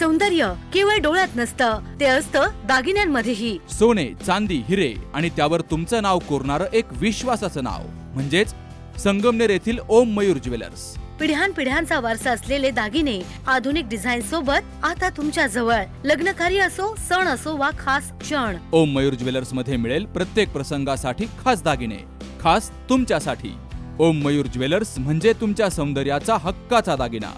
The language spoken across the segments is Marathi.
सौंदर्य केवळ डोळ्यात नसतं, ते असतं दागिन्यांमध्येही. सोने, चांदी, हिरे आणि त्यावर तुमचं नाव कोरणारं एक विश्वासाचं नाव म्हणजेच संगमनेर येथील ओम मयूर ज्वेलर्स. पिढ्यानपिढ्यांचा वारसा असलेले दागिने आधुनिक डिझाईन सोबत आता तुमच्या जवळ. लग्नकार्य असो, सण असो वा खास क्षण, ओम मयूर ज्वेलर्स मध्ये मिळेल प्रत्येक प्रसंगासाठी खास दागिने, खास तुमच्यासाठी. ओम मयूर ज्वेलर्स म्हणजे तुमच्या सौंदर्याचा हक्काचा दागिना.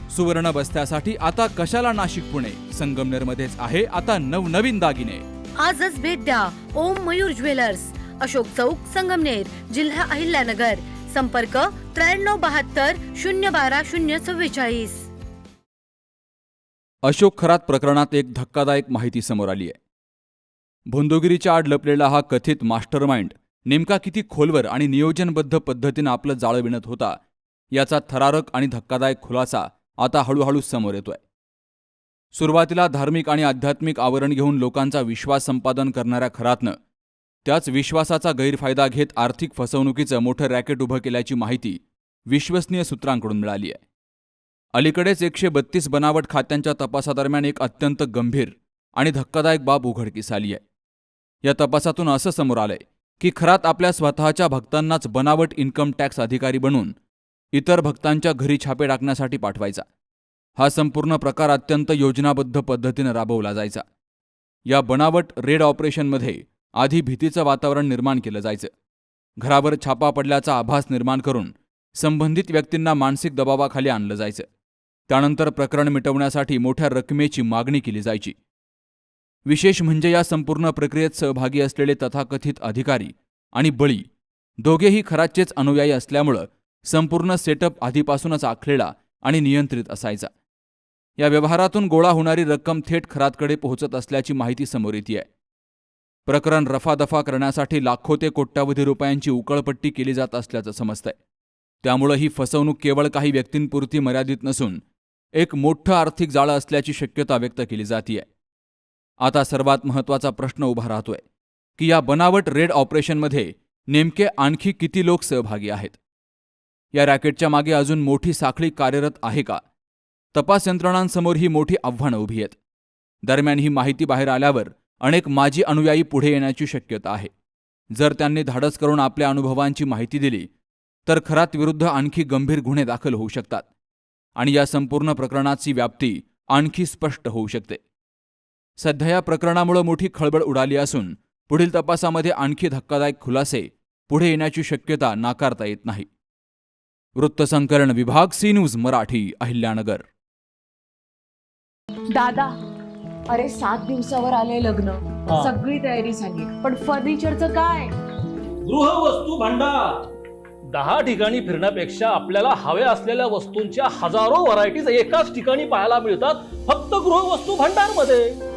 सुवर्ण बस्त्यासाठी आता कशाला नाशिक पुणे, संगमनेर मध्येच आहे आता नवनवीन दागिने. आजच भेट द्या ओम मयूर ज्वेलर्स, अशोक चौक, संगमनेर, जिल्हा अहिल्यानगर. संपर्क 9372 012 044. अशोक खरात प्रकरणात एक धक्कादायक माहिती समोर आली आहे. भोंदोगिरीच्या आड लपलेला हा कथित मास्टरमाइंड नेमका किती खोलवर आणि नियोजनबद्ध पद्धतीनं आपलं जाळं विणत होता, याचा थरारक आणि धक्कादायक खुलासा आता हळूहळू समोर येतोय. सुरुवातीला धार्मिक आणि आध्यात्मिक आवरण घेऊन लोकांचा विश्वास संपादन करणाऱ्या खरातनं त्याच विश्वासाचा गैरफायदा घेत आर्थिक फसवणुकीचं मोठं रॅकेट उभं केल्याची माहिती विश्वसनीय सूत्रांकडून मिळाली आहे. अलीकडेच 132 बनावट खात्यांच्या तपासादरम्यान एक अत्यंत गंभीर आणि धक्कादायक बाब उघडकीस आली आहे. या तपासातून असं समोर आलंय की खरात आपल्या स्वतःच्या भक्तांनाच बनावट इन्कम टॅक्स अधिकारी बनून इतर भक्तांच्या घरी छापे टाकण्यासाठी पाठवायचा. हा संपूर्ण प्रकार अत्यंत योजनाबद्ध पद्धतीनं राबवला जायचा. या बनावट रेड ऑपरेशनमध्ये आधी भीतीचं वातावरण निर्माण केलं जायचं. घरावर छापा पडल्याचा आभास निर्माण करून संबंधित व्यक्तींना मानसिक दबावाखाली आणलं जायचं. त्यानंतर प्रकरण मिटवण्यासाठी मोठ्या रकमेची मागणी केली जायची. विशेष म्हणजे या संपूर्ण प्रक्रियेत सहभागी असलेले तथाकथित अधिकारी आणि बळी दोघेही खरातचेच अनुयायी असल्यामुळं संपूर्ण सेटअप आधीपासूनच आखलेला आणि नियंत्रित असायचा. या व्यवहारातून गोळा होणारी रक्कम थेट खरातकडे पोहोचत असल्याची माहिती समोर येते आहे. प्रकरण रफादफा करण्यासाठी लाखो ते कोट्यावधी रुपयांची उकळपट्टी केली जात असल्याचं समजतंय. त्यामुळं ही फसवणूक केवळ काही व्यक्तींपुरती मर्यादित नसून एक मोठं आर्थिक जाळं असल्याची शक्यता व्यक्त केली जातीय. आता सर्वात महत्त्वाचा प्रश्न उभा राहतोय की या बनावट रेड ऑपरेशनमध्ये नेमके आणखी किती लोक सहभागी आहेत. या रॅकेटच्या मागे अजून मोठी साखळी कार्यरत आहे का? तपास यंत्रणांसमोर ही मोठी आव्हानं उभी आहेत. दरम्यान ही माहिती बाहेर आल्यावर अनेक माजी अनुयायी पुढे येण्याची शक्यता आहे. जर त्यांनी धाडस करून आपल्या अनुभवांची माहिती दिली तर खरात विरुद्ध आणखी गंभीर गुन्हे दाखल होऊ शकतात आणि या संपूर्ण प्रकरणाची व्याप्ती आणखी स्पष्ट होऊ शकते. सध्या या प्रकरणामुळे मोठी खळबळ उडाली असून पुढील तपासामध्ये आणखी धक्कादायक खुलासे पुढे येण्याची शक्यता नाकारता येत नाही. वृत्तसंकलन विभाग, सी न्यूज मराठी, अहिल्यानगर. दादा, अरे 7 दिवसावर आले लग्न, सगळी तयारी झाली, पण फर्निचरचं काय? गृहवस्तू भांडार 10 ठिकाणी फिरण्यापेक्षा आपल्याला हव्या असलेल्या वस्तूंच्या हजारो व्हरायटीज एकाच ठिकाणी पाहायला मिळतात फक्त गृहवस्तू भांडार मध्ये.